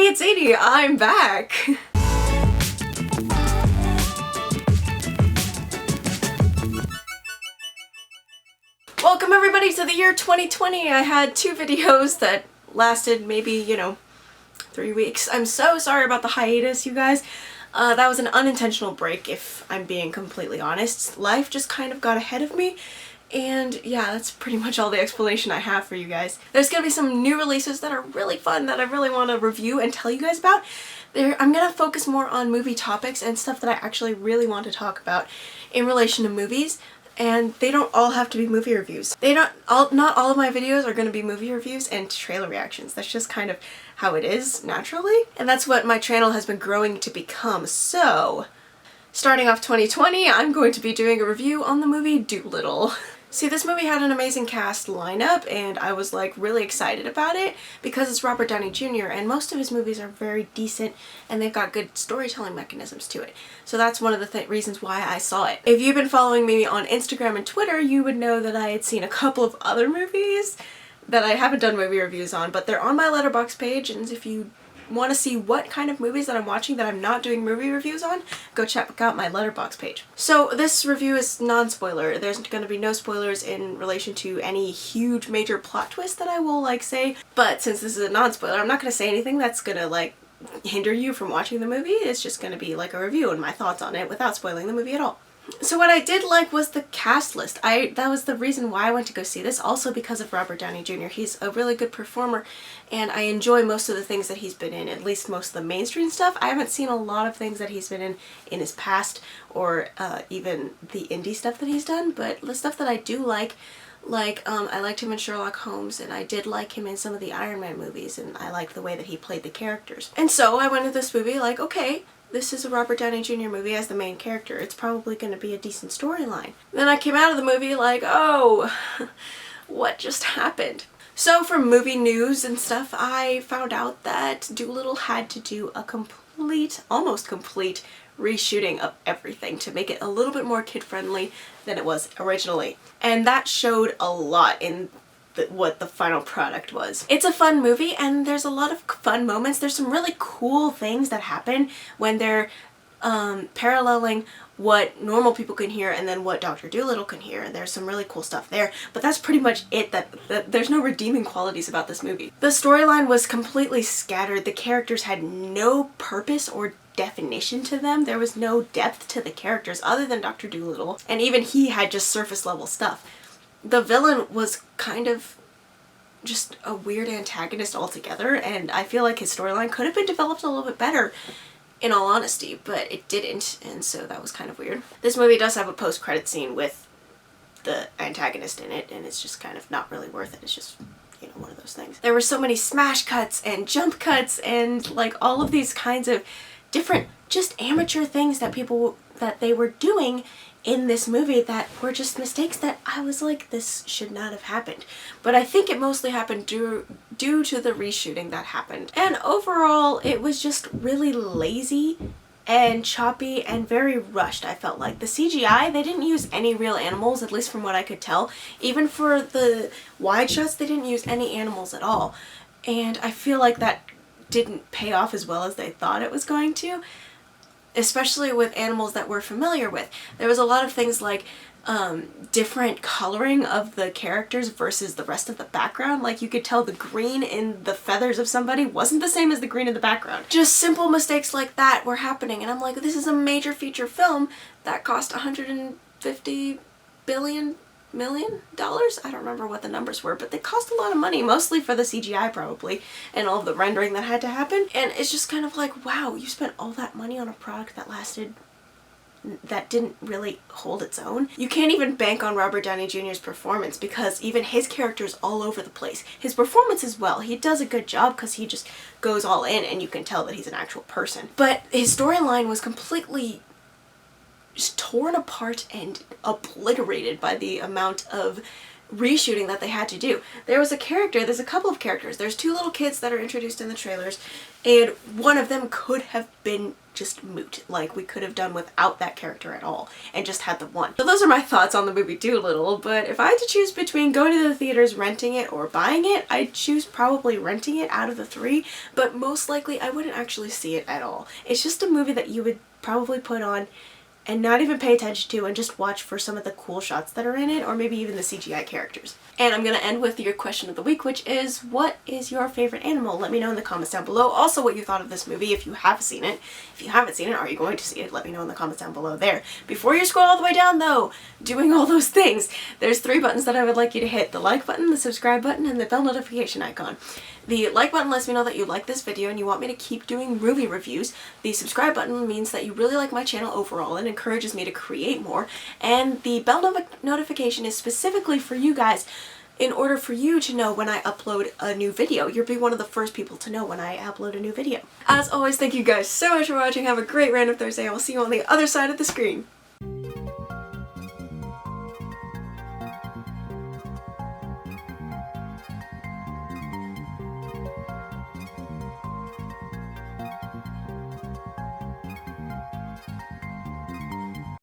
Hey, it's Zadie. I'm back. Welcome everybody to the year 2020. I had 2 videos that lasted maybe, 3 weeks. I'm so sorry about the hiatus, you guys. That was an unintentional break, if I'm being completely honest. Life just kind of got ahead of me. And yeah, that's pretty much all the explanation I have for you guys. There's gonna be some new releases that are really fun that I really want to review and tell you guys about. I'm gonna focus more on movie topics and stuff that I actually really want to talk about in relation to movies. And they don't all have to be movie reviews. Not all of my videos are going to be movie reviews and trailer reactions. That's just kind of how it is naturally. And that's what my channel has been growing to become. So, starting off 2020, I'm going to be doing a review on the movie Dolittle. See, this movie had an amazing cast lineup and I was like really excited about it because it's Robert Downey Jr. and most of his movies are very decent and they've got good storytelling mechanisms to it. So that's one of the reasons why I saw it. If you've been following me on Instagram and Twitter, you would know that I had seen a couple of other movies that I haven't done movie reviews on, but they're on my Letterboxd page, and if you want to see what kind of movies that I'm watching that I'm not doing movie reviews on, go check out my Letterboxd page. So this review is non-spoiler. There's going to be no spoilers in relation to any huge major plot twist that I will say, but since this is a non-spoiler, I'm not going to say anything that's going to hinder you from watching the movie. It's just going to be like a review and my thoughts on it without spoiling the movie at all. So what I did like was the cast list. That was the reason why I went to go see this, also because of Robert Downey Jr. He's a really good performer and I enjoy most of the things that he's been in, at least most of the mainstream stuff. I haven't seen a lot of things that he's been in his past, or even the indie stuff that he's done, but the stuff that I do like, I liked him in Sherlock Holmes, and I did like him in some of the Iron Man movies, and I liked the way that he played the characters. And so I went to this movie like, okay, this is a Robert Downey Jr. movie as the main character. It's probably going to be a decent storyline. Then I came out of the movie like, oh, what just happened? So for movie news and stuff, I found out that Dolittle had to do a almost complete reshooting of everything to make it a little bit more kid-friendly than it was originally. And that showed a lot in what the final product was. It's a fun movie and there's a lot of fun moments. There's some really cool things that happen when they're paralleling what normal people can hear and then what Dr. Dolittle can hear, and there's some really cool stuff there, but that's pretty much it. That there's no redeeming qualities about this movie. The storyline was completely scattered. The characters had no purpose or definition to them. There was no depth to the characters other than Dr. Dolittle, and even he had just surface level stuff. The villain was kind of just a weird antagonist altogether, and I feel like his storyline could have been developed a little bit better, in all honesty, but it didn't, and so that was kind of weird. This movie does have a post-credit scene with the antagonist in it, and it's just kind of not really worth it. It's just, one of those things. There were so many smash cuts and jump cuts and all of these kinds of different, just amateur things that they were doing in this movie that were just mistakes that I was like, this should not have happened. But I think it mostly happened due to the reshooting that happened. And overall, it was just really lazy and choppy and very rushed, I felt like. The CGI, they didn't use any real animals, at least from what I could tell. Even for the wide shots, they didn't use any animals at all. And I feel like that didn't pay off as well as they thought it was going to, especially with animals that we're familiar with. There was a lot of things like different coloring of the characters versus the rest of the background. Like, you could tell the green in the feathers of somebody wasn't the same as the green in the background. Just simple mistakes like that were happening, and I'm like, this is a major feature film that cost $150 million? I don't remember what the numbers were, but they cost a lot of money, mostly for the CGI probably, and all of the rendering that had to happen. And it's just kind of like, wow, you spent all that money on a product that didn't really hold its own. You can't even bank on Robert Downey Jr.'s performance because even his character's all over the place. His performance as well, he does a good job because he just goes all in and you can tell that he's an actual person. But his storyline was completely just torn apart and obliterated by the amount of reshooting that they had to do. There's a couple of characters. There's two little kids that are introduced in the trailers, and one of them could have been just moot. Like, we could have done without that character at all and just had the one. So those are my thoughts on the movie Dolittle, but if I had to choose between going to the theaters, renting it, or buying it, I'd choose probably renting it out of the three, but most likely I wouldn't actually see it at all. It's just a movie that you would probably put on and not even pay attention to and just watch for some of the cool shots that are in it, or maybe even the CGI characters. And I'm gonna end with your question of the week, which is, what is your favorite animal? Let me know in the comments down below. Also, what you thought of this movie if you have seen it. If you haven't seen it, are you going to see it? Let me know in the comments down below there. Before you scroll all the way down though, doing all those things, there's 3 buttons that I would like you to hit. The like button, the subscribe button, and the bell notification icon. The like button lets me know that you like this video and you want me to keep doing movie reviews. The subscribe button means that you really like my channel overall and encourages me to create more. And the bell notification is specifically for you guys, in order for you to know when I upload a new video. You'll be one of the first people to know when I upload a new video. As always, thank you guys so much for watching. Have a great random Thursday. I will see you on the other side of the screen.